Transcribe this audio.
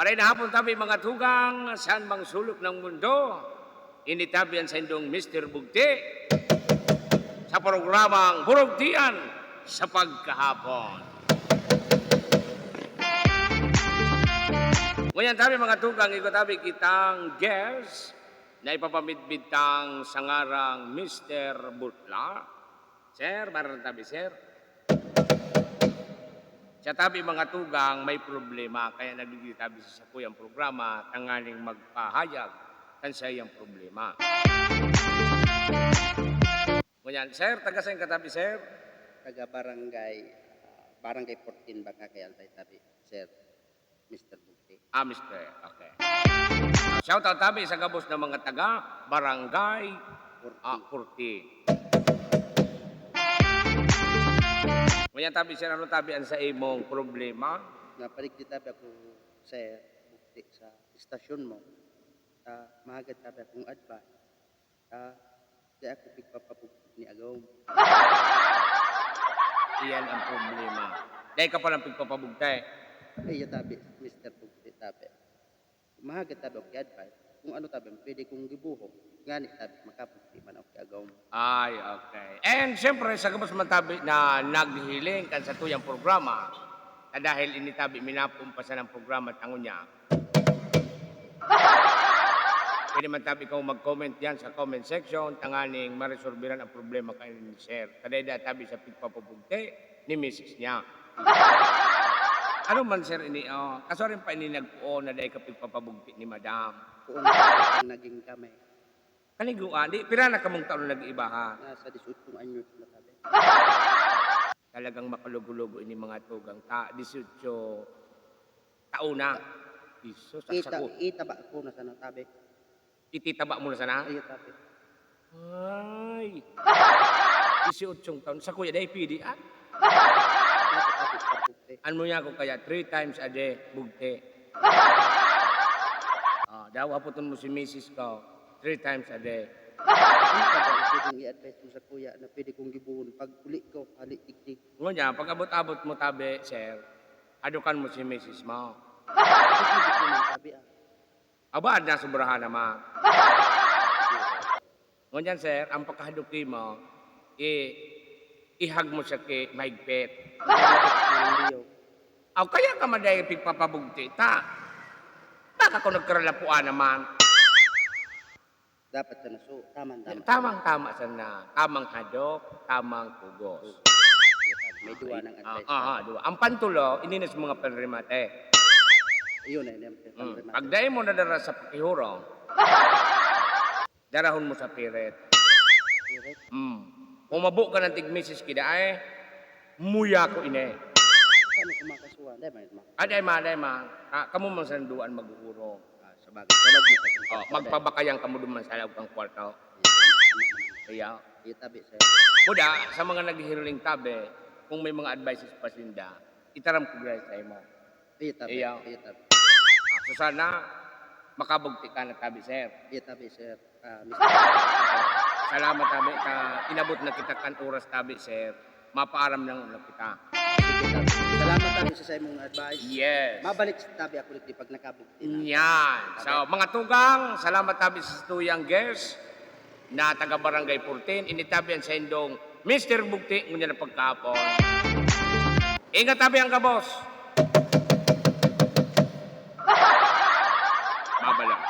Maray na hapon tabi mga tugang, saan mang sulok ng mundo, initabihan sa indong Mr. Bugti sa programang Burugtian sa Pagkahapon. Ngayon tabi mga tugang, tabi kitang guest na ipapamidbitang sa ngarang Mr. Butla. Sir, marang tabi, sir. Sa tabi mga tugang, may problema, kaya nagigitabi sa kuyang programa, tangaling magpahayag kan sa iyang problema. Ngunyan, sir, taga saan katabi, sir? Taga barangay 14 baka kay Albay tabi, Sir Mr. Bukti. Mr. Okay. Shout out tabi sa gabos ng mga taga barangay 40. Ngunyan tabi, sir, ano tabi ang sa imong problema? Napaligdi tabi ako Sir Bukti sa istasyon mo. Mahagad tabi akong advice. Di ako pigpapabukti ni Agaw. Iyan ang problema. Dahil ka palang pigpapabugtay. Iya tabi, Mr. Bukti tabi. Mahagad tabi ako advice. Kung ano tabi, pwede kong gibuhok. Ngani tabi, makabukti man ako kay Agaw. Ay, okay. And siyempre, sa gabos matabi na naghihiling kan sa tuyang programa, na dahil initabi minapumpasan ng programa at angon niya, pwede man tabi ikaw mag-comment yan sa comment section, tanganing maresolbiran ang problema kayo ni Sir. Kadayda tabi sa pigpapabugte ni Mrs. niya. Ano man, Sir, kaso rin pa ini nagpuo na dahil ka pigpapabugte ni Madam. Kung ano naging kami. Kaniguan, di, pira na kamong taon na nag-iba ha? Nasa 18 anyos na tabi. Talagang makalugo-lugo ini mga tugang 18 taon na. Iso, saksago. Itaba ko na sana tabi. Ititaba mo na sana? Iya tabi. Ay. 18 taon. Sa kuya, dahil pidi, Nasa tabi, Sir Bukti. Ano niya ko kaya? 3 times a day, bugte. Daw, haputon mo si Mrs. ko. 3 times a day. Ano ka ba pwedeng i-advise mo sa kuya na pwede kong gibuhon? Pag uli ko, halik tik-tik. Ngunya, pag abot-abot mo tabi, sir, adukan mo si Mrs. mo. Pwede ko ng tabi Abad na sobrahan naman. Ngunyan, sir, ang pagkahaduki mo, ihag mo siya kay mahigpit. Kaya ka maday pigpapabugti, baka ko nagkaralapuan naman. Dapat na so, tamang-tama. Tamang-tama sana. Tamang hadok, tamang pugos. May duwa ng advice. Duwa. Ang pantulo, ininis mga panrimate. Iyon na yun. Pag dahil mo nadara sa pakihurong, darahon mo sa piret. Kung mabuk ka ng tigmisis kida ay, muya ko ine. Ano kumakasuha? Day ma. Kamu man sa duwan mag-uurong. Sa bagay. Salog mo sa Magpabakayang kamu duman sa loob kang kwarto. Kaya, Iya tabi, Sir. buda, sa mga naghihiling tabi, kung may mga advices pa sinda, itaram ko guys sa imo. Iya tabi. Iya. Iya tabi. So sana, makabugti ka na tabi, sir. Iya tabi, Sir. Salamat tabi, inabot na kita kan oras tabi, sir. Mapaaram lang ulit kita. Sige tabi. Salamat tabi sa imong advice. Yes. Mabalik sa tabi ako ulit pag nakabukti na. Yan. So, mga tugang, salamat tabi sa tuyang guest na taga Barangay 14. Initabihan sa indong Mr. Bugti, ngunyan na pagkapon. Ingat tabi ang kabos. Mabalas.